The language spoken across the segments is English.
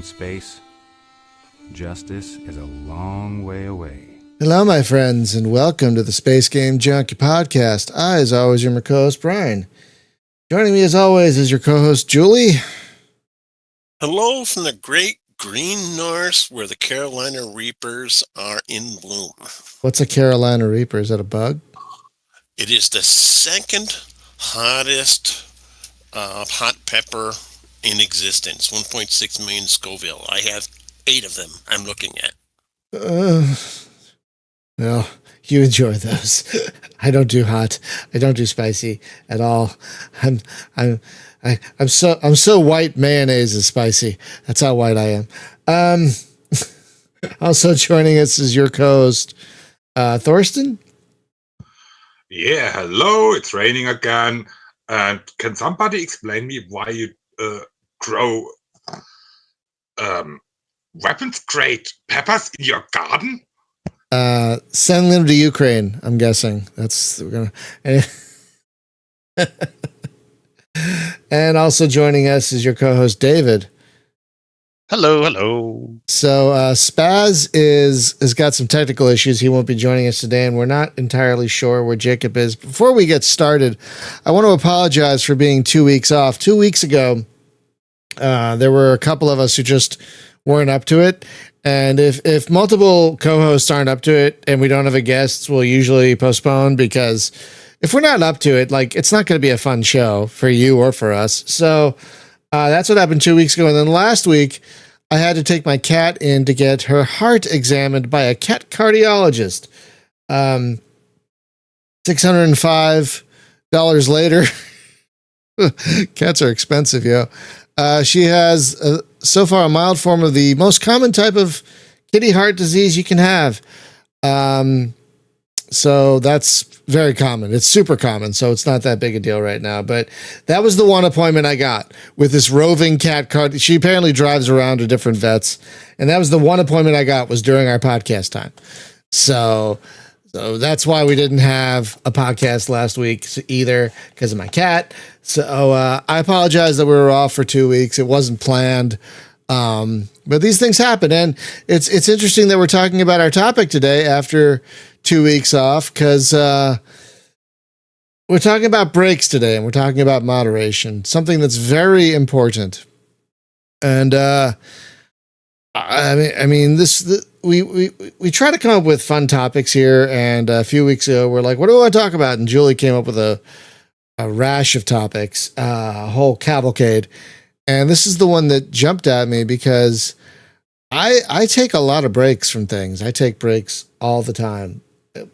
in space, justice is a long way away. Hello, my friends, and welcome to the Space Game Junkie Podcast. I, as always, am your co-host, Brian. Joining me, as always, is your co-host, Julie. Hello from the great green north where the Carolina Reapers are in bloom. What's a Carolina Reaper? Is that a bug? It is the second hottest hot pepper in existence, 1.6 million Scoville. I have 8 of them I'm looking at. Well, you enjoy those. I don't do hot. I don't do spicy at all. I'm so white. Mayonnaise is spicy. That's how white I am. Also joining us is your co-host, Thorsten. Yeah, hello. It's raining again. And can somebody explain me why you grow weapons-grade peppers in your garden? Send them to Ukraine. I'm guessing we're gonna. And also joining us is your co-host David. Hello. So Spaz has got some technical issues. He won't be joining us today, and we're not entirely sure where Jacob is. Before we get started, I want to apologize for being 2 weeks off. 2 weeks ago, there were a couple of us who just weren't up to it. And if multiple co-hosts aren't up to it and we don't have a guest, we'll usually postpone, because if we're not up to it, like, it's not going to be a fun show for you or for us. So that's what happened 2 weeks ago. And then last week, I had to take my cat in to get her heart examined by a cat cardiologist. $605 later. Cats are expensive, yo. She has so far a mild form of the most common type of kitty heart disease you can have. So that's very common. It's super common, so it's not that big a deal right now. But that was the one appointment I got with this roving cat card. She apparently drives around to different vets, and that was the one appointment I got, was during our podcast time. So that's why we didn't have a podcast last week either, because of my cat. So I apologize that we were off for 2 weeks. It wasn't planned. But these things happen. And it's interesting that we're talking about our topic today after 2 weeks off, because we're talking about breaks today, and we're talking about moderation, something that's very important. And we try to come up with fun topics here, and a few weeks ago we're like, what do we want to talk about? And Julie came up with a rash of topics, a whole cavalcade. And this is the one that jumped at me, because I take a lot of breaks from things. I take breaks all the time.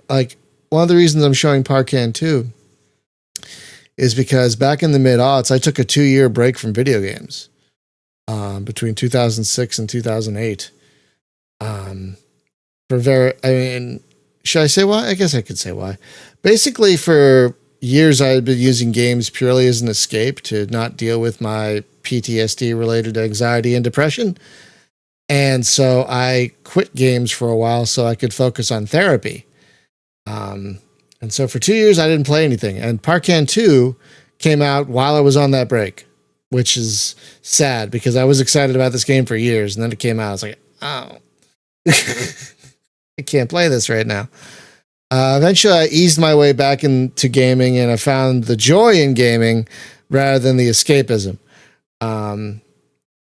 Like, one of the reasons I'm showing Parkan 2 is because back in the mid-aughts, I took a 2-year break from video games between 2006 and 2008. Should I say why? I guess I could say why. Basically, for years, I had been using games purely as an escape to not deal with my PTSD related anxiety and depression. And so I quit games for a while so I could focus on therapy. And so for 2 years, I didn't play anything. And Parkan 2 came out while I was on that break, which is sad, because I was excited about this game for years. And then it came out. I was like, oh, I can't play this right now. Eventually, I eased my way back into gaming, and I found the joy in gaming rather than the escapism. And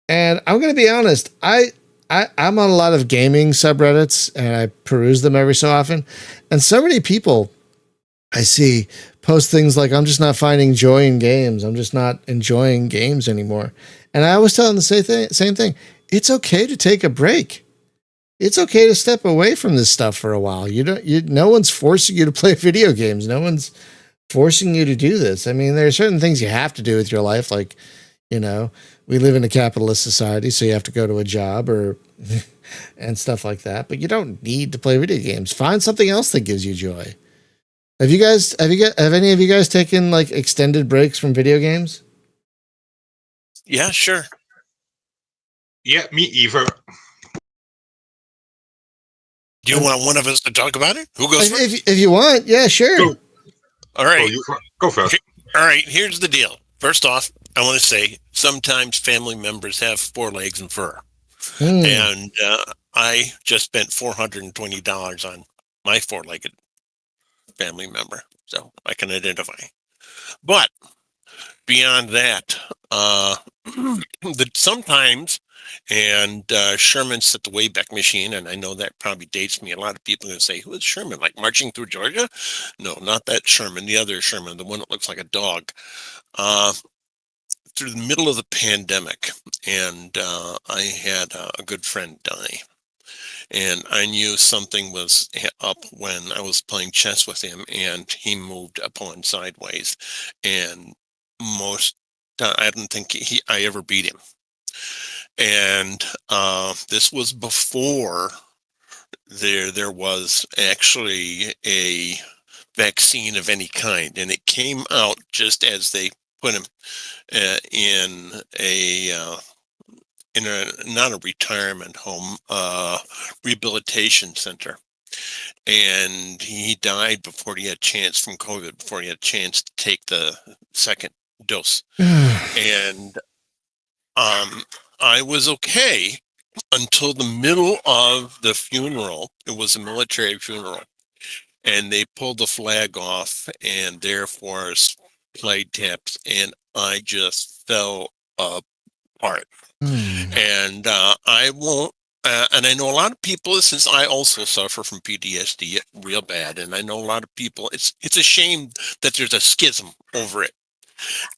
I'm going to be honest, I'm on a lot of gaming subreddits, and I peruse them every so often. And so many people I see post things like, I'm just not finding joy in games. I'm just not enjoying games anymore. And I always tell them the same thing. It's okay to take a break. It's okay to step away from this stuff for a while. No one's forcing you to play video games. No one's forcing you to do this. I mean, there are certain things you have to do with your life. Like, we live in a capitalist society, so you have to go to a job and stuff like that. But you don't need to play video games. Find something else that gives you joy. Have any of you guys taken like extended breaks from video games? Yeah, sure. Yeah, me either. Do you want one of us to talk about it? Who goes first? If you want, yeah, sure. Go. All right. Go first. All right, here's the deal. First off, I want to say sometimes family members have 4 legs and fur. And I just spent $420 on my four-legged family member, so I can identify. But beyond that, sometimes, and Sherman's at the Wayback Machine, and I know that probably dates me. A lot of people are going to say, who is Sherman? Like marching through Georgia? No, not that Sherman, the other Sherman, the one that looks like a dog. Through the middle of the pandemic, and I had a good friend die. And I knew something was up when I was playing chess with him, and he moved a pawn sideways. And I don't think I ever beat him. And this was before there was actually a vaccine of any kind, and it came out just as they put him in a not a retirement home, rehabilitation center. And he died before he had a chance from COVID, before he had a chance to take the second dose. And I was okay until the middle of the funeral. It was a military funeral. And they pulled the flag off, and their force played taps, and I just fell apart. And I won't, and I know a lot of people, since I also suffer from PTSD real bad, and I know a lot of people, it's a shame that there's a schism over it.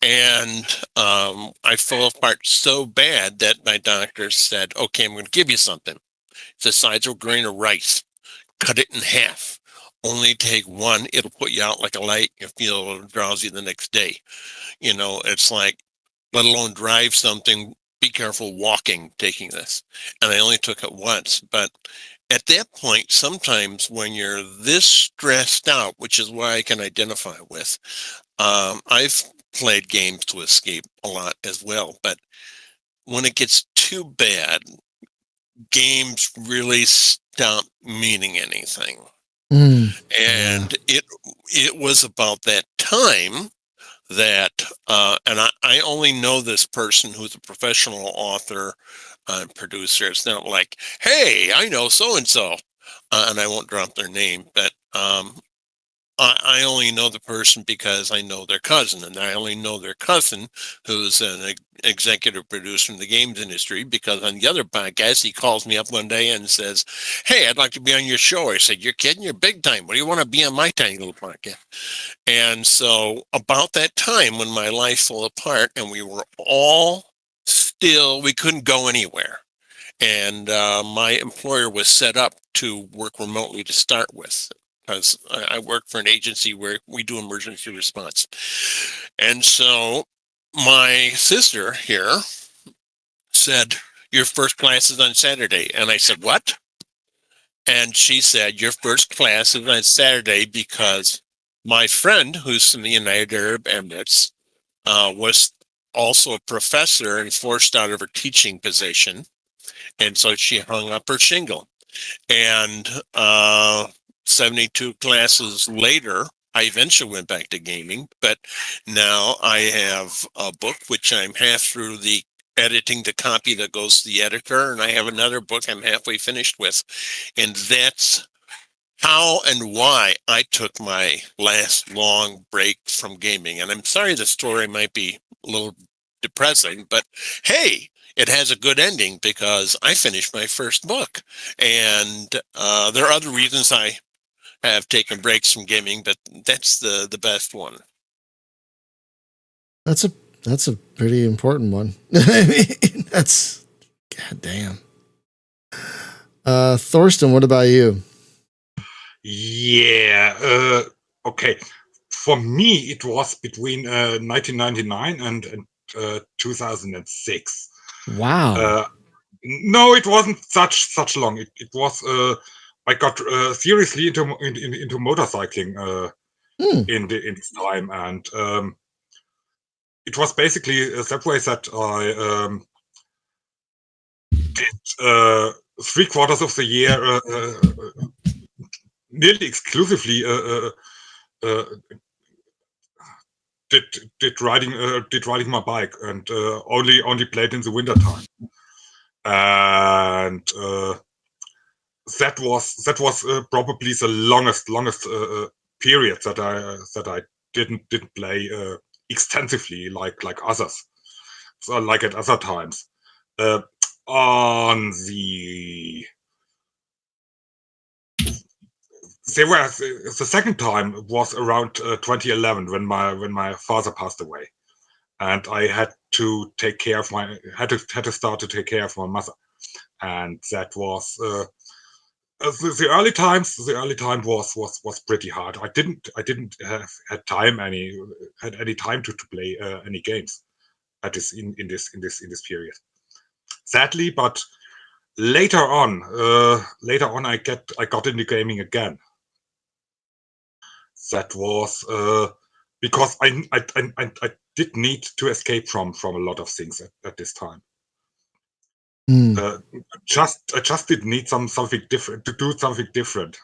And I fell apart so bad that my doctor said, okay, I'm going to give you something. It's the size of a grain of rice. Cut it in half. Only take one. It'll put you out like a light. You feel drowsy the next day. It's like, let alone drive something. Be careful walking, taking this. And I only took it once. But at that point, sometimes when you're this stressed out, which is why I can identify with, I've played games to escape a lot as well. But when it gets too bad, games really stop meaning anything. And it was about that time that, and I only know this person who's a professional author and producer. It's not like, hey, I know so-and-so, and I won't drop their name, but I only know the person because I know their cousin, and I only know their cousin who's an executive producer in the games industry because on the other podcast, he calls me up one day and says, hey, I'd like to be on your show. I said, you're kidding? You're big time. What do you want to be on my tiny little podcast? And so about that time when my life fell apart and we were all still, we couldn't go anywhere. And my employer was set up to work remotely to start with, because I work for an agency where we do emergency response. And so my sister here said, your first class is on Saturday. And I said, what? And she said, your first class is on Saturday because my friend, who's from the United Arab Emirates, was also a professor and forced out of her teaching position. And so she hung up her shingle. And 72 classes later, I eventually went back to gaming, but now I have a book which I'm half through the editing the copy that goes to the editor, and I have another book I'm halfway finished with. And that's how and why I took my last long break from gaming. And I'm sorry the story might be a little depressing, but hey, it has a good ending because I finished my first book. And there are other reasons I have taken breaks from gaming, but that's the best one. That's a pretty important one. I mean, that's goddamn. Thorsten, what about you? Yeah. Okay. For me, it was between 1999 and 2006. Wow. No, it wasn't such long. It was. I got seriously into motorcycling in this time, and it was basically that way that I did 3/4 of the year nearly exclusively did riding my bike, and only played in the winter time. and that was probably the longest period that I didn't play extensively like others, so like at other times. On the the second time was around 2011 when my father passed away, and I had to take care of had to start to take care of my mother, and that was the early times. The early time was pretty hard. I didn't have had any time to play any games at this in this period, sadly. But later on I got into gaming again. That was because I did need to escape from a lot of things at this time. I just did need something different, to do something different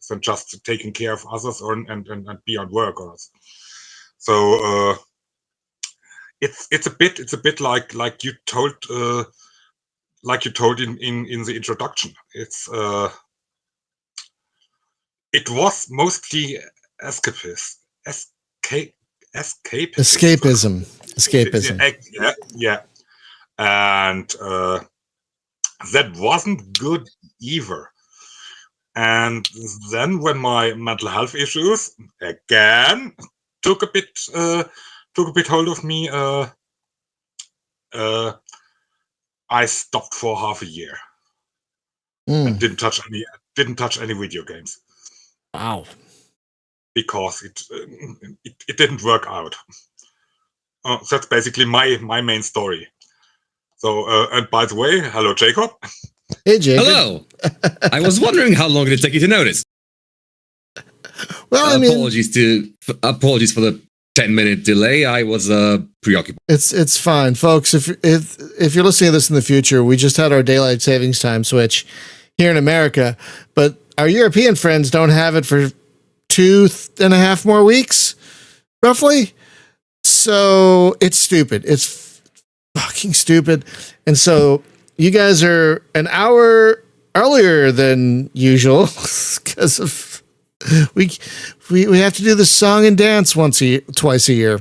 than just taking care of others and be on work. So it's a bit like you told in the introduction. It was mostly escapism. Yeah. And that wasn't good either. And then when my mental health issues again took a bit hold of me, I stopped for half a year and didn't touch any video games. Wow. Because it didn't work out. That's basically my main story. So, and by the way, hello, Jacob. Hey, Jacob. Hello. I was wondering how long did it take you to notice. Well, apologies for the 10-minute delay. I was preoccupied. It's fine, folks. If you're listening to this in the future, we just had our daylight savings time switch here in America, but our European friends don't have it for 2.5 more weeks, roughly. So it's stupid. It's fucking stupid. And so you guys are an hour earlier than usual because of we have to do the song and dance twice a year.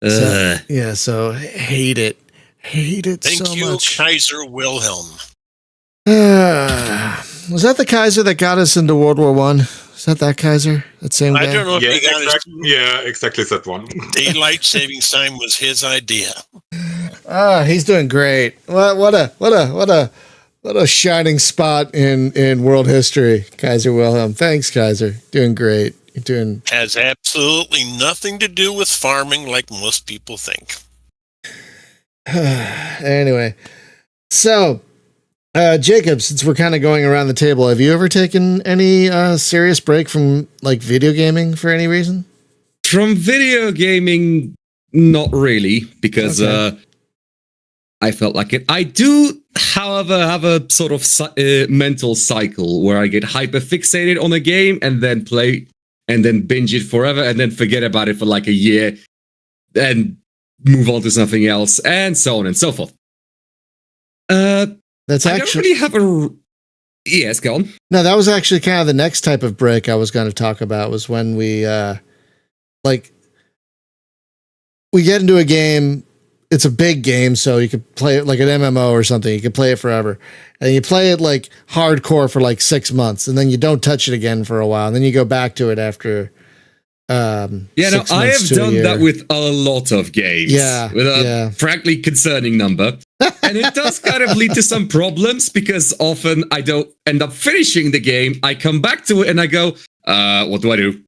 So hate it Thank so you, much. Kaiser Wilhelm. Was that the Kaiser that got us into World War One? Is that Kaiser? That same guy? I don't know if he got exactly that one. Daylight savings time was his idea. He's doing great. What a shining spot in world history, Kaiser Wilhelm. Thanks, Kaiser. Doing great. You're doing Has absolutely nothing to do with farming like most people think. Anyway. So Jacob, since we're kind of going around the table, have you ever taken any serious break from like video gaming for any reason? From video gaming, not really, because I felt like it. I do, however, have a sort of mental cycle where I get hyper fixated on a game and then play and then binge it forever and then forget about it for like a year and move on to something else and so on and so forth. That's I actually don't really have a. Yes, go on. No, that was actually kind of the next type of break I was going to talk about. Was when we we get into a game. It's a big game, so you could play it like an MMO or something. You could play it forever, and you play it like hardcore for like 6 months, and then you don't touch it again for a while, and then you go back to it after. I have done that with a lot of games. With a frankly concerning number. And it does kind of lead to some problems because often I don't end up finishing the game. I come back to it and I go, what do I do?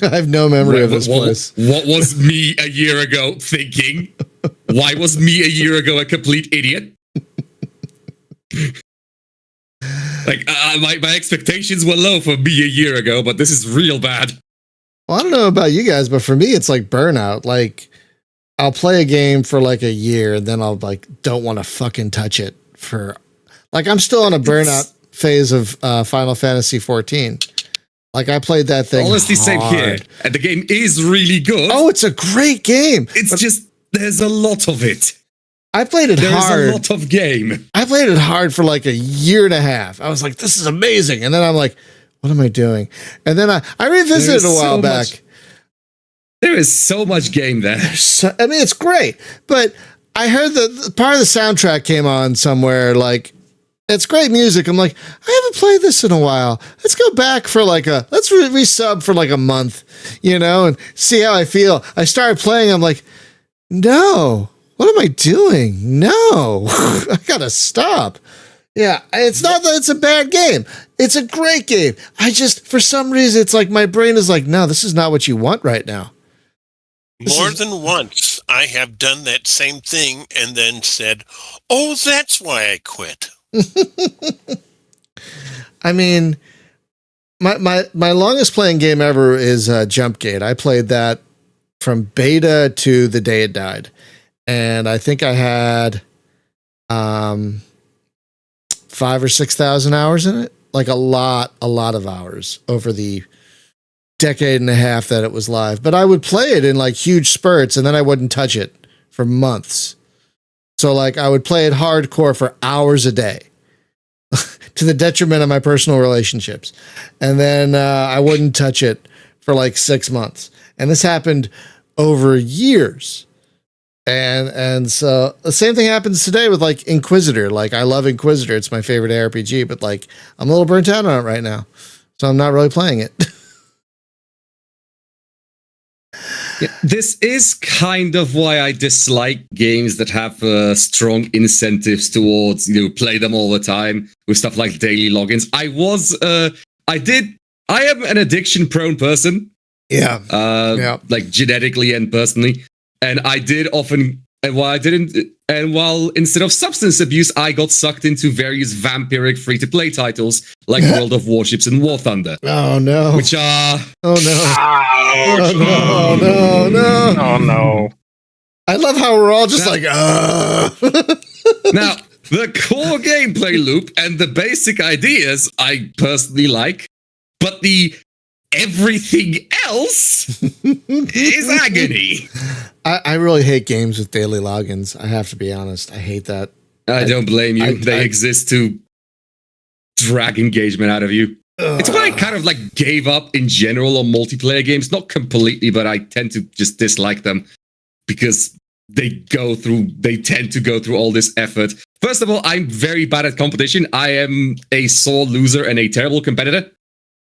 I have no memory of this place. What was me a year ago thinking? Why was me a year ago a complete idiot? Like, my expectations were low for me a year ago, but this is real bad. Well, I don't know about you guys, but for me, it's like burnout. Like, I'll play a game for like a year, and then I'll like don't want to fucking touch it for. Like, I'm still on a burnout phase of Final Fantasy 14. Like, I played that thing. Honestly, same here, and the game is really good. Oh, it's a great game. It's just there's a lot of it. I played it hard. There's a lot of game. I played it hard for like a year and a half. I was like, this is amazing. And then I'm like, what am I doing? And then I revisited it a while back. There is so much game there. I mean, it's great. But I heard the part of the soundtrack came on somewhere. Like, it's great music. I'm like, I haven't played this in a while. Let's go back for like let's resub for like a month, and see how I feel. I started playing. I'm like, no. What am I doing? No, I gotta stop. Yeah, it's not that it's a bad game. It's a great game. For some reason, it's like my brain is like, no, this is not what you want right now. More than once, I have done that same thing and then said, oh, that's why I quit. I mean, my longest playing game ever is Jumpgate. I played that from beta to the day it died. And I think I had 5,000 or 6,000 hours in it, like a lot of hours over the decade and a half that it was live. But I would play it in like huge spurts, and then I wouldn't touch it for months. So like I would play it hardcore for hours a day, to the detriment of my personal relationships, and then I wouldn't touch it for like 6 months. And this happened over years. And so the same thing happens today with like Inquisitor. Like I love Inquisitor. It's my favorite RPG, but like I'm a little burnt out on it right now. So I'm not really playing it. Yeah, this is kind of why I dislike games that have strong incentives towards, play them all the time with stuff like daily logins. I am an addiction prone person. Yeah. Like genetically and personally. And I did often, while instead of substance abuse, I got sucked into various vampiric free-to-play titles like World of Warships and War Thunder. Oh no! Which are oh no! I love how we're all just now the core gameplay loop and the basic ideas I personally like, but the everything else is agony. I really hate games with daily logins. I have to be honest. I hate that. I don't blame you. They exist to drag engagement out of you. It's why I kind of like gave up in general on multiplayer games. Not completely, but I tend to just dislike them because they tend to go through all this effort. First of all, I'm very bad at competition. I am a sore loser and a terrible competitor.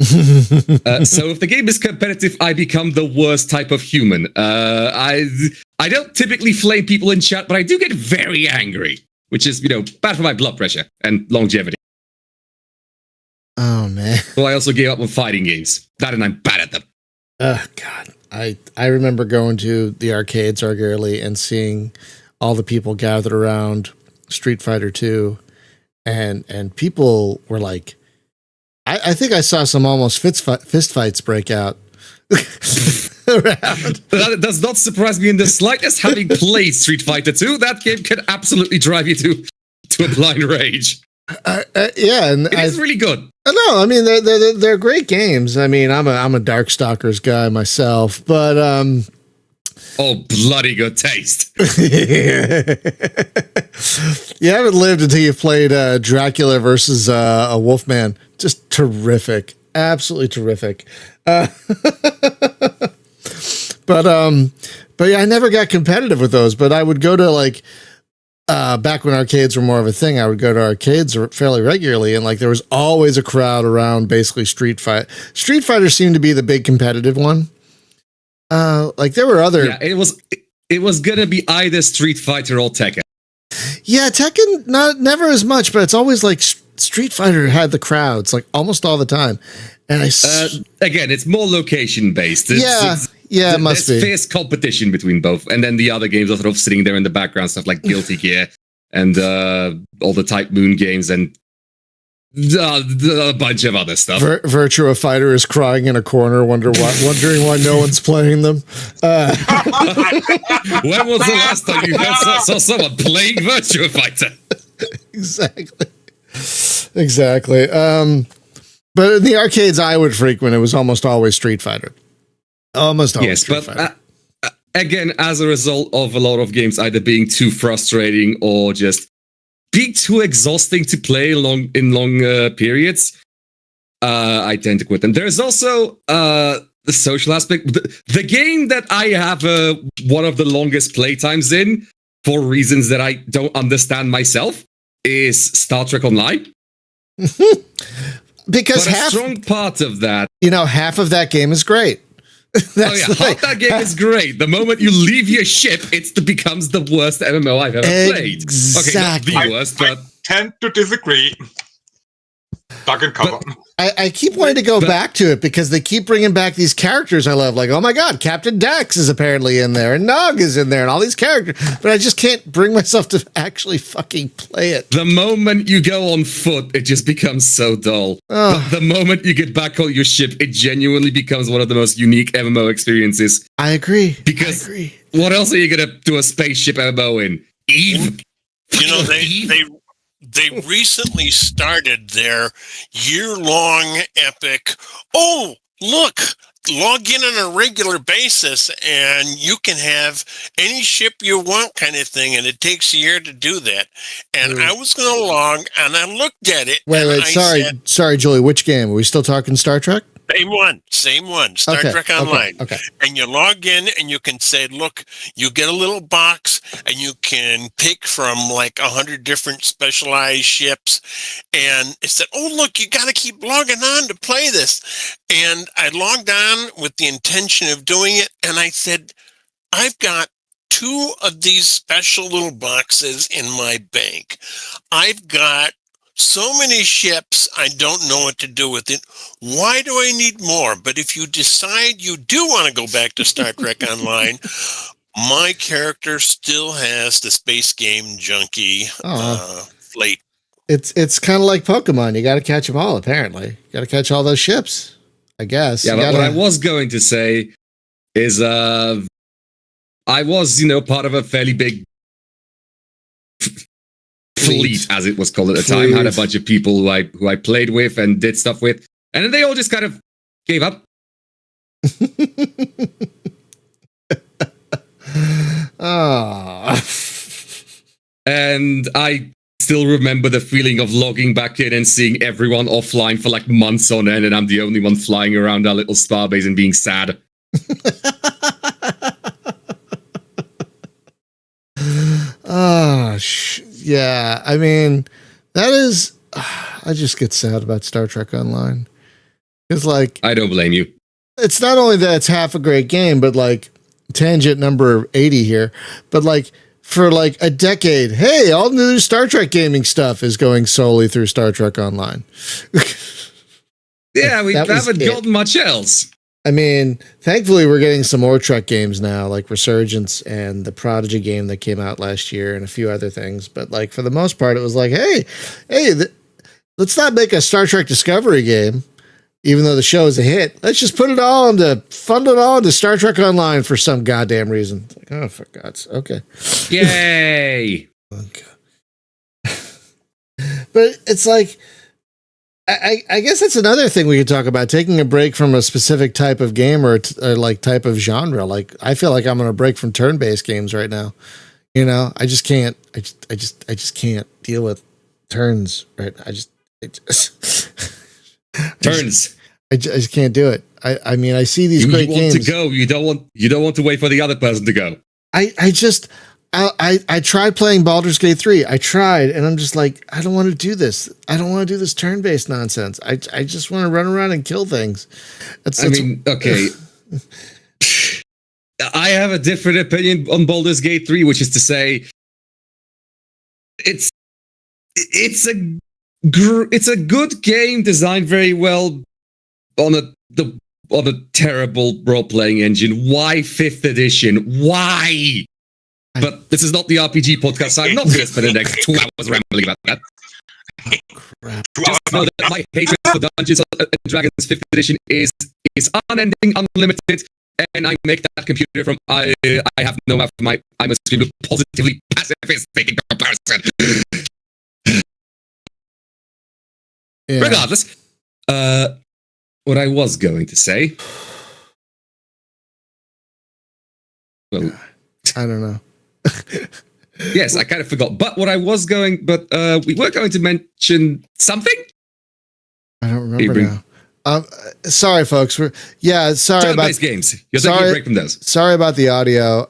So if the game is competitive, I become the worst type of human. I don't typically flame people in chat, but I do get very angry, which is, bad for my blood pressure and longevity. Oh man. So I also gave up on fighting games. That and I'm bad at them. Oh God. I remember going to the arcades regularly and seeing all the people gathered around Street Fighter 2, and people were like, I think I saw some almost fist fights break out around. That does not surprise me in the slightest. Having played Street Fighter 2, that game can absolutely drive you to a blind rage. Yeah, and it's really good. No, I mean they're great games. I mean, I'm a Darkstalkers guy myself, but oh, bloody good taste. You haven't lived until you've played Dracula versus a Wolfman. Just terrific. Absolutely terrific. But yeah, I never got competitive with those, but I would go to like back when arcades were more of a thing, I would go to arcades fairly regularly, and like there was always a crowd around basically Street Fighter. Street Fighter seemed to be the big competitive one. Like there were other. Yeah, it was gonna be either Street Fighter or Tekken. Yeah, Tekken never as much, but it's always like Street Fighter had the crowds like almost all the time. And again, it's more location based. It must be. There's fierce competition between both, and then the other games are sort of sitting there in the background, stuff like Guilty Gear and all the Type Moon games and a bunch of other stuff. Virtua Fighter is crying in a corner, wondering why no one's playing them. When was the last time you saw someone playing Virtua Fighter? Exactly. But in the arcades I would frequent, it was almost always Street Fighter. Almost always Street Fighter. again, as a result of a lot of games either being too frustrating or just being too exhausting to play in long periods, I tend to quit them. There's also the social aspect. The game that I have one of the longest playtimes in, for reasons that I don't understand myself, is Star Trek Online. Because but a strong part of that, half of that game is great. Half that game is great. The moment you leave your ship, it becomes the worst MMO I've ever played. Okay, not the worst, but I tend to disagree. Dug and cover. I keep wanting to go back to it because they keep bringing back these characters I love. Like, oh my God, Captain Dax is apparently in there, and Nog is in there, and all these characters. But I just can't bring myself to actually fucking play it. The moment you go on foot, it just becomes so dull. Oh. But the moment you get back on your ship, it genuinely becomes one of the most unique MMO experiences. I agree. Because what else are you going to do a spaceship MMO in? Eve? They recently started their year-long epic, oh, look, log in on a regular basis and you can have any ship you want kind of thing, and it takes a year to do that. And I was going to log, and I looked at it. Wait, sorry, Julie, which game? Are we still talking Star Trek? Same one, Star Trek Online. Okay. And you log in and you can say, look, you get a little box and you can pick from like 100 different specialized ships. And it said, oh, look, you got to keep logging on to play this. And I logged on with the intention of doing it. And I said, I've got 2 of these special little boxes in my bank. I've got so many ships, I don't know what to do with it. Why do I need more? But if you decide you do want to go back to Star Trek Online, my character still has the space game junkie fleet. It's kind of like Pokemon. You got to catch them all, apparently. You got to catch all those ships, I guess. Yeah, but what I was going to say is I was, part of a fairly big fleet, as it was called at the time. Had a bunch of people who I played with and did stuff with, and then they all just kind of gave up. And I still remember the feeling of logging back in and seeing everyone offline for like months on end, and I'm the only one flying around our little starbase and being sad. Yeah, I mean, that is, I just get sad about Star Trek Online. It's like, I don't blame you. It's not only that it's half a great game, but like, tangent number 80 here, but like, for like a decade, hey, all new Star Trek gaming stuff is going solely through Star Trek Online. Yeah, we haven't gotten much else. I mean, thankfully, we're getting some more Trek games now, like Resurgence and the Prodigy game that came out last year and a few other things. But like for the most part, it was like, hey, let's not make a Star Trek Discovery game, even though the show is a hit. Let's just fund it all into Star Trek Online for some goddamn reason. It's like, oh, for God's okay. Yay. Okay. But it's like, I guess that's another thing we could talk about, taking a break from a specific type of game or like type of genre. Like I feel like I'm on a break from turn-based games right now. I just can't. I just can't deal with turns. Right? I just can't do it. I mean, I see these great games. You want to go. You don't want to wait for the other person to go. I tried playing Baldur's Gate 3. I tried, and I'm just like, I don't want to do this. I don't want to do this turn-based nonsense. I just want to run around and kill things. Okay. I have a different opinion on Baldur's Gate 3, which is to say, it's a good game designed very well on a terrible role-playing engine. Why 5th edition? Why? But this is not the RPG podcast, so I'm not going to spend the next 2 hours rambling about that. Crap. Just know that my hatred for Dungeons and Dragons 5th edition is unending, unlimited, and I make that computer from I have no mouth. I'm a positively pacifist thinking person. Yeah. Regardless, what I was going to say Well, I don't know. yes, I kind of forgot. But we were going to mention something. I don't remember now. Sorry, folks. Sorry about games. You're taking a break from those. Sorry about the audio.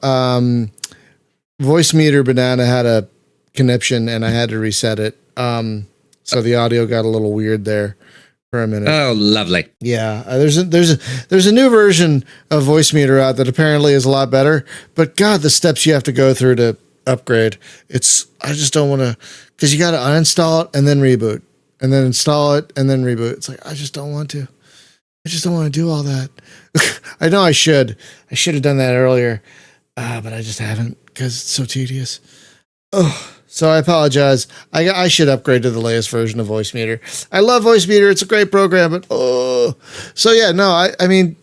Voice meter banana had a conniption, and I had to reset it. So the audio got a little weird there for a minute. Oh, lovely. Yeah, there's a new version of Voice Meter out that apparently is a lot better. But God, the steps you have to go through to upgrade. I just don't want to, because you got to uninstall it and then reboot, and then install it and then reboot. It's like I just don't want to. I just don't want to do all that. I know I should. I should have done that earlier, but I just haven't because it's so tedious. Oh. So I apologize. I should upgrade to the latest version of Voice Meter. I love Voice Meter. It's a great program, but So yeah, no, I mean,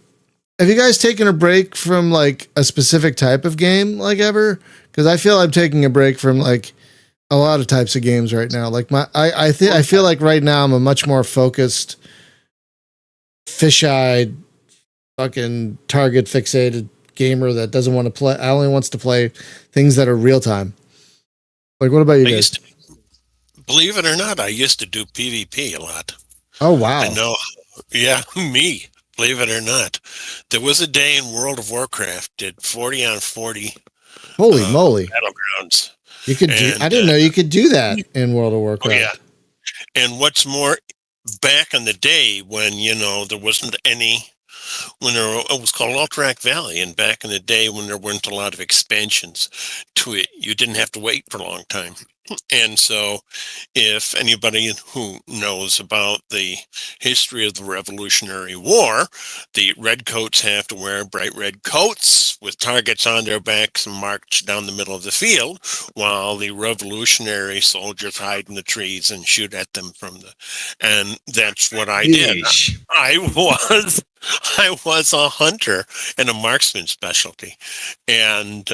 have you guys taken a break from like a specific type of game like ever? Because I feel I'm taking a break from like a lot of types of games right now. Like I feel like right now I'm a much more focused, fish-eyed, fucking target fixated gamer that doesn't want to play. I only wants to play things that are real time. Like, what about you guys? Believe it or not, I used to do PvP a lot. Oh, wow. I know. Yeah, me. Believe it or not. There was a day in World of Warcraft, did 40 on 40. Holy moly. Battlegrounds. You could I didn't know you could do that in World of Warcraft. Oh, yeah. And what's more, back in the day when, there wasn't any, it was called Alterac Valley, and back in the day when there weren't a lot of expansions to it, you didn't have to wait for a long time. And so if anybody who knows about the history of the Revolutionary War, the redcoats have to wear bright red coats with targets on their backs and march down the middle of the field, while the revolutionary soldiers hide in the trees and shoot at them and that's what I did. I was a hunter and a marksman specialty, and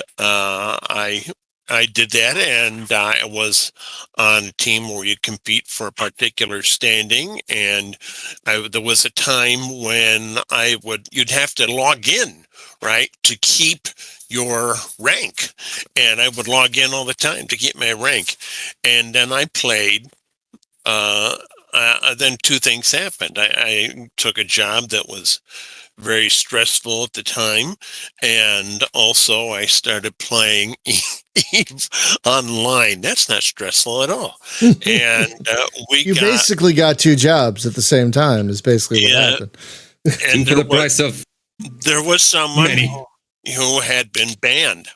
I did that, and I was on a team where you compete for a particular standing, and there was a time when you'd have to log in, right, to keep your rank, and I would log in all the time to keep my rank, and then I played. Then two things happened. I took a job that was very stressful at the time, and also I started playing Eve online. That's not stressful at all. And basically got two jobs at the same time is basically what happened. And for the price of there was someone who had been banned,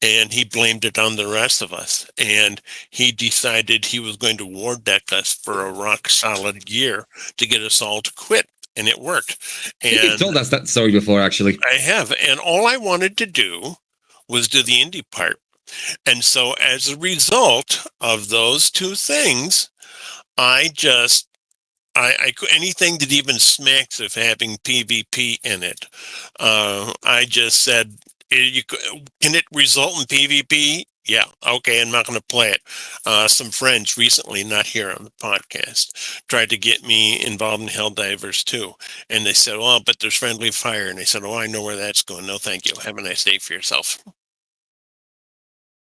and he blamed it on the rest of us, and he decided he was going to war deck us for a rock solid year to get us all to quit. And it worked. And you've told us that story before, actually. I have. And all I wanted to do was do the indie part. And so as a result of those two things, I anything that even smacks of having PvP in it, I just said, can it result in PvP? Yeah, okay, I'm not going to play it. Some friends recently, not here on the podcast, tried to get me involved in Helldivers too. And they said, well, but there's friendly fire. And they said, oh, I know where that's going. No, thank you. Have a nice day for yourself.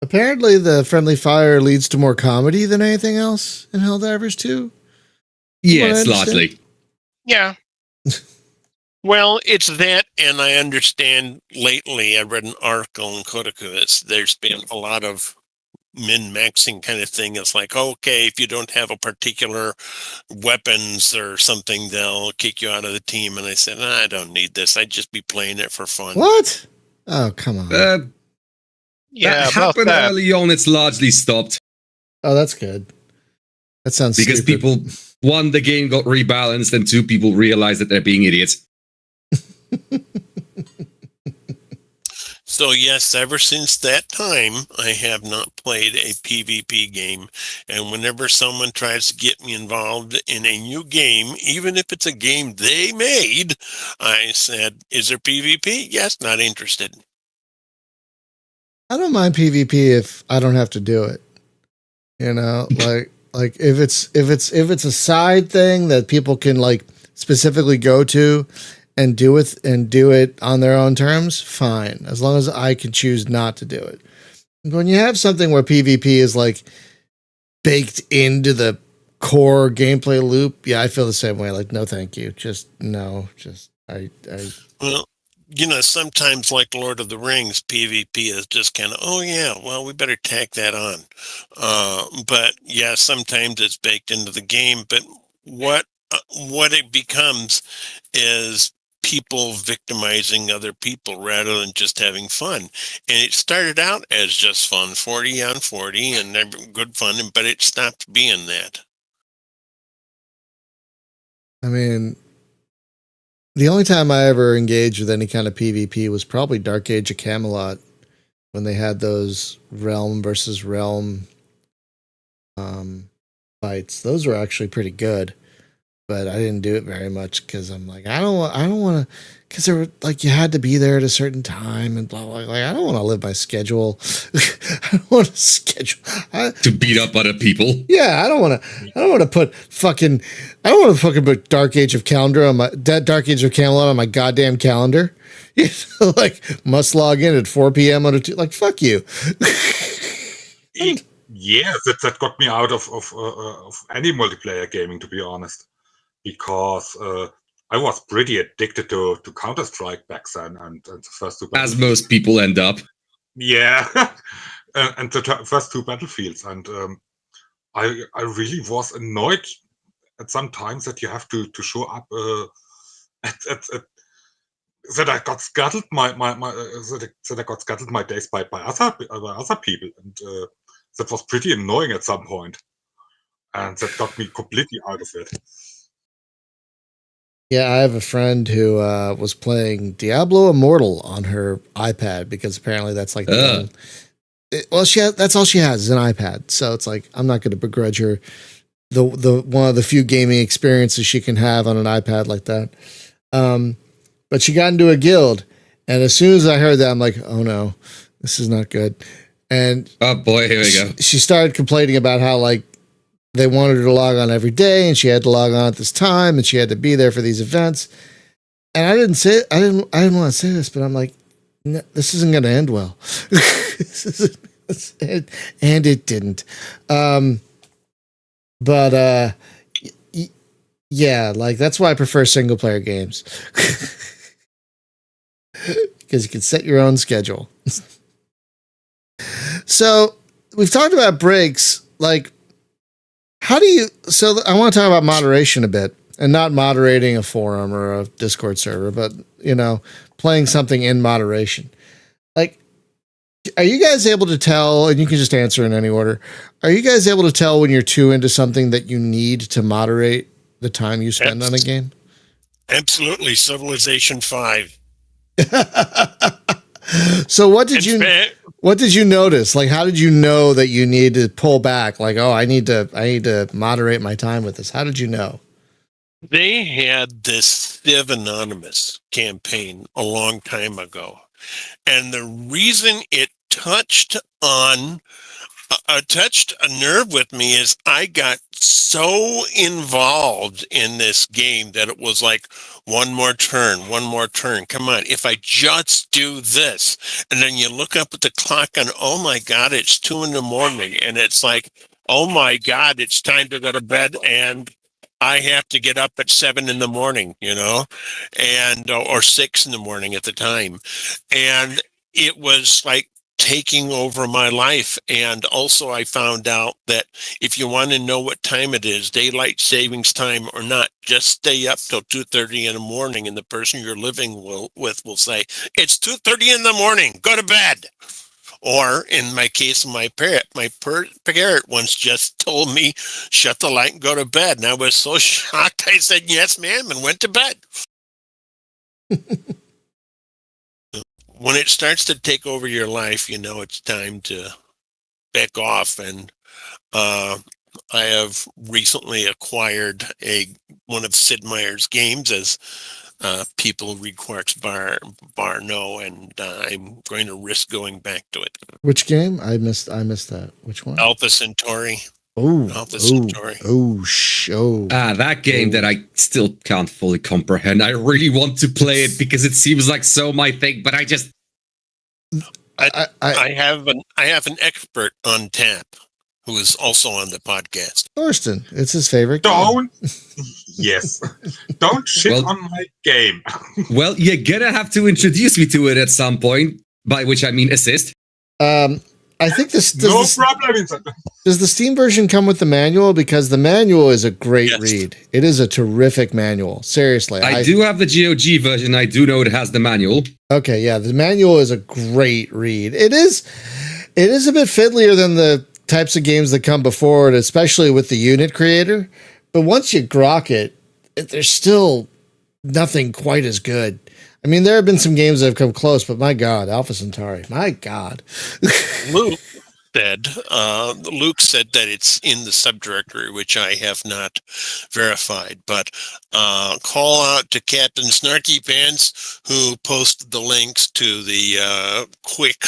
Apparently the friendly fire leads to more comedy than anything else in Helldivers 2. Yes, largely. Yeah. Well, it's that, and I understand lately, I read an article in Kotaku, there's been a lot of min-maxing kind of thing. It's like, okay, if you don't have a particular weapons or something, they'll kick you out of the team. And I said, I don't need this. I'd just be playing it for fun. What? Oh, come on. That happened early on. It's largely stopped. Oh, that's good. That sounds because stupid. People, one, the game got rebalanced, and two, people realized that they're being idiots. So yes, ever since that time, I have not played a PvP game. And whenever someone tries to get me involved in a new game, even if it's a game they made, I said, is there PvP? Yes, not interested. I don't mind PvP if I don't have to do it. You know, like if it's a side thing that people can like specifically go to and do it on their own terms, fine. As long as I can choose not to do it. When you have something where PvP is like baked into the core gameplay loop, yeah, I feel the same way. Like, no, thank you. Just no. Just I. Well, sometimes like Lord of the Rings, PvP is just kind of, oh yeah, well, we better tack that on. But yeah, sometimes it's baked into the game. But what it becomes is people victimizing other people rather than just having fun. And it started out as just fun, 40 on 40 and good fun, but it stopped being that. I mean, the only time I ever engaged with any kind of PvP was probably Dark Age of Camelot, when they had those realm versus realm fights. Those were actually pretty good, but I didn't do it very much because I'm like, I don't want to, because there were like, you had to be there at a certain time and blah blah. Like, I don't want to live my schedule. I don't want to schedule to beat up other people. Yeah, I don't want to fucking put Dark Age of Calendar on Dark Age of Camelot on my goddamn calendar. You know, like, must log in at 4 p.m. on like, fuck you. Yeah, that got me out of any multiplayer gaming, to be honest, because I was pretty addicted to Counter-Strike back then, and the first two. As most people end up. Yeah, and the first two Battlefields, and I really was annoyed at some times that you have to show up at that I got scuttled that I got scuttled my days by other people, and that was pretty annoying at some point, and that got me completely out of it. Yeah, I have a friend who was playing Diablo Immortal on her iPad, because apparently that's like that's all she has is an iPad. So it's like, I'm not going to begrudge her the one of the few gaming experiences she can have on an iPad like that. But she got into a guild, and as soon as I heard that, I'm like, oh no, this is not good. And oh boy, here we go. She started complaining about how, like, they wanted her to log on every day, and she had to log on at this time, and she had to be there for these events. And I didn't want to say this, but I'm like, no, this isn't going to end well. And it didn't. Yeah, like, that's why I prefer single player games. Because you can set your own schedule. So we've talked about breaks. Like, how do you, so I want to talk about moderation a bit, and not moderating a forum or a Discord server, but, you know, playing something in moderation. Like, are you guys able to tell, and you can just answer in any order, are you guys able to tell when you're too into something that you need to moderate the time you spend on a game? Absolutely. Civilization 5. So what did you notice? Like, how did you know that you need to pull back? Like, oh, I need to moderate my time with this. How did you know? They had this Civ Anonymous campaign a long time ago. And the reason it touched a nerve with me is I got so involved in this game that it was like, one more turn. Come on. If I just do this, and then you look up at the clock and, oh my God, it's 2 a.m. And it's like, oh my God, it's time to go to bed. And I have to get up at 7 a.m, you know, and, or 6 a.m. at the time. And it was like taking over my life. And also I found out that if you want to know what time it is, daylight savings time or not, just stay up till 2:30 in the morning, and the person you're living with will say, it's 2:30 in the morning, go to bed. Or in my case, my parrot once just told me, shut the light and go to bed. And I was so shocked, I said, yes, ma'am, and went to bed. When it starts to take over your life, you know it's time to back off. And I have recently acquired one of Sid Meier's games, as people read Quark's bar know, and I'm going to risk going back to it. Which game? I missed that. Which one? Alpha Centauri. Alpha Centauri. That game that I still can't fully comprehend. I really want to play it because it seems like so my thing, but I just I have an expert on tap who is also on the podcast. Thorsten, it's his favorite game. Don't shit on my game. Well, you're gonna have to introduce me to it at some point, by which I mean assist. I think this problem. Does the Steam version come with the manual? Because the manual is a great read. It is a terrific manual. Seriously. I do have the GOG version. I do know it has the manual. Okay, yeah, the manual is a great read. It is a bit fiddlier than the types of games that come before it, especially with the unit creator. But once you grok it, there's still nothing quite as good. I mean, there have been some games that have come close, but my God, Alpha Centauri, my God. Luke said that it's in the subdirectory, which I have not verified. But call out to Captain Snarky Pants, who posted the links to the quick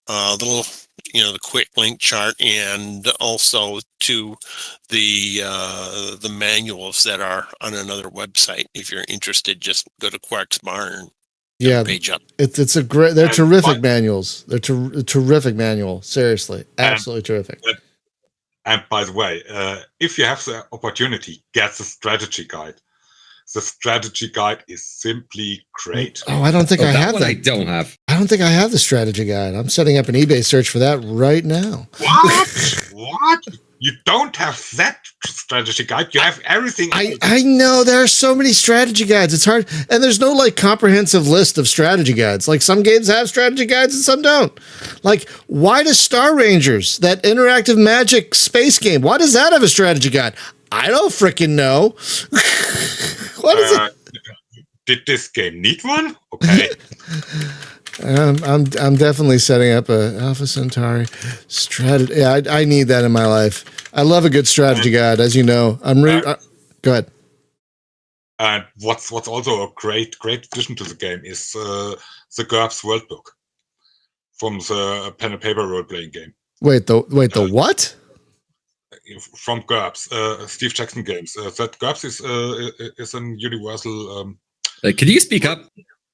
little, the quick link chart, and also to the manuals that are on another website. If you're interested, just go to Quark's Barn. Page up. It's a great. They're terrific manuals. They're terrific manual. Seriously, absolutely terrific. And by the way, if you have the opportunity, get the strategy guide. The strategy guide is simply great. Oh, I don't think I have that. I don't have. I don't think I have the strategy guide. I'm setting up an eBay search for that right now. What? You don't have that strategy guide. You have everything. I know there are so many strategy guides. It's hard. And there's no comprehensive list of strategy guides. Like some games have strategy guides and some don't. Like, why does Star Rangers, that interactive magic space game, why does that have a strategy guide? I don't freaking know. What is it? Did this game need one? Okay. I'm definitely setting up a Alpha Centauri strategy. Yeah, I need that in my life. I love a good strategy guide, as you know. Go ahead. And what's also a great addition to the game is the GURPS World Book from the pen and paper role playing game. Wait, the what? From GURPS, Steve Jackson Games. That GURPS is an universal. Can you speak up?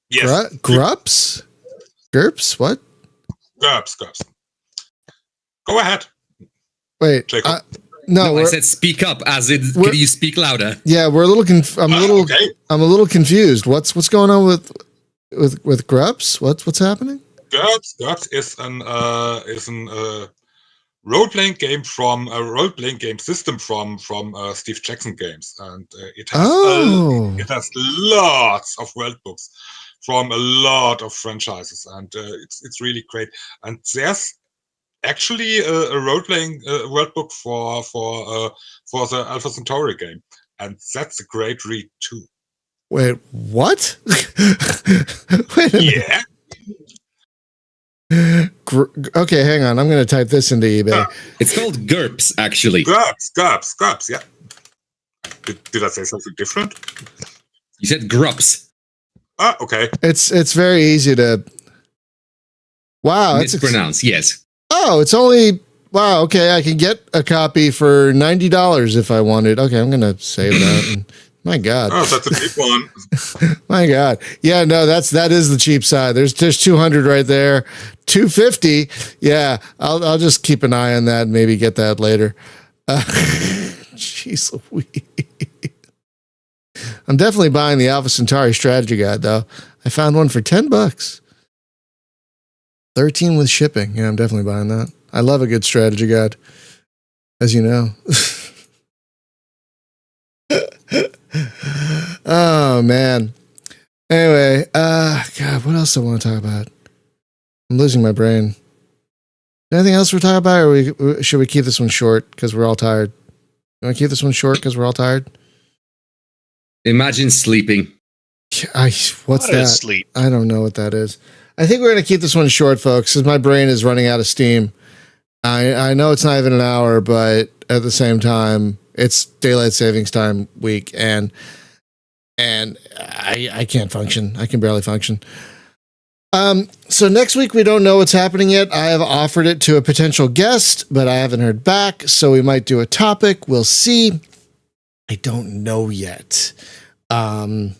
Yes. GURPS? GURPS? What? GURPS. Go ahead. Wait. No, I said speak up. As in, can you speak louder? Yeah, we're a little. I'm a little confused. What's going on with GURPS? What's happening? GURPS is an role-playing game from a role-playing game system from Steve Jackson Games, and it has lots of world books from a lot of franchises, and it's really great. And there's actually a role-playing world book for the Alpha Centauri game, and that's a great read too. Wait, what? Wait a minute. Yeah. Okay, hang on. I'm going to type this into eBay. It's called GURPS, actually. GURPS, yeah. Did I say something different? You said GRUPS. Ah, okay. It's very easy to. Wow, mispronounce. Yes. Oh, it's only. Wow. Okay, I can get a copy for $90 if I wanted. Okay, I'm going to save that. My God. Oh, that's a big one. My God. Yeah, no, that is the cheap side. There's 200 right there. 250. Yeah, I'll just keep an eye on that and maybe get that later. Jeez Louise. I'm definitely buying the Alpha Centauri strategy guide though. I found one for $10. 13 with shipping. Yeah, I'm definitely buying that. I love a good strategy guide, as you know. Oh man. Anyway, God, what else do I want to talk about? I'm losing my brain. Anything else we're talking about, or should we keep this one short because we're all tired? You want to keep this one short because we're all tired? Imagine sleeping. What's that? Sleep. I don't know what that is. I think we're going to keep this one short, folks, because my brain is running out of steam. I know it's not even an hour, but at the same time, it's daylight savings time week, and I can't function. I can barely function. So next week, we don't know what's happening yet. I have offered it to a potential guest, but I haven't heard back. So we might do a topic. We'll see. I don't know yet. We're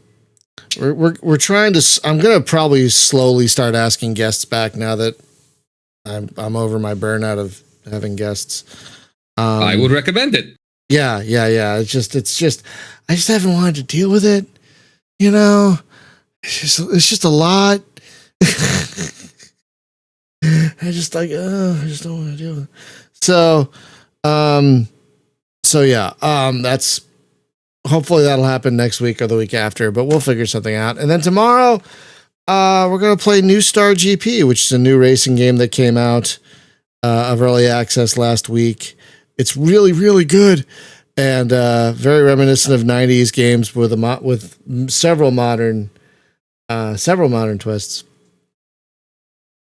trying to. I'm gonna probably slowly start asking guests back now that I'm over my burnout of having guests. I would recommend it. Yeah. It's just. I just haven't wanted to deal with it. You know, it's just a lot. I just don't want to deal with it. So yeah, that's hopefully that'll happen next week or the week after, but we'll figure something out. And then tomorrow, we're going to play New Star GP, which is a new racing game that came out of early access last week. It's really, really good and very reminiscent of 90s games with several modern twists.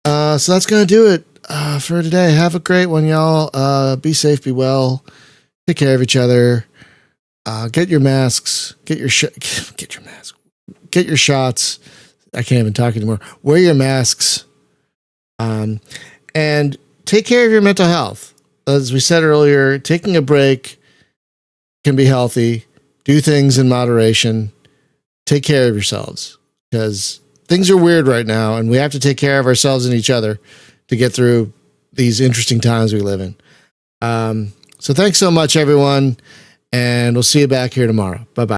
So that's going to do it for today. Have a great one, y'all. Be safe, be well. Take care of each other. Get your masks. Get your mask. Get your shots. I can't even talk anymore. Wear your masks. And take care of your mental health. As we said earlier, taking a break can be healthy. Do things in moderation. Take care of yourselves because things are weird right now, and we have to take care of ourselves and each other to get through these interesting times we live in. So thanks so much, everyone, and we'll see you back here tomorrow. Bye-bye.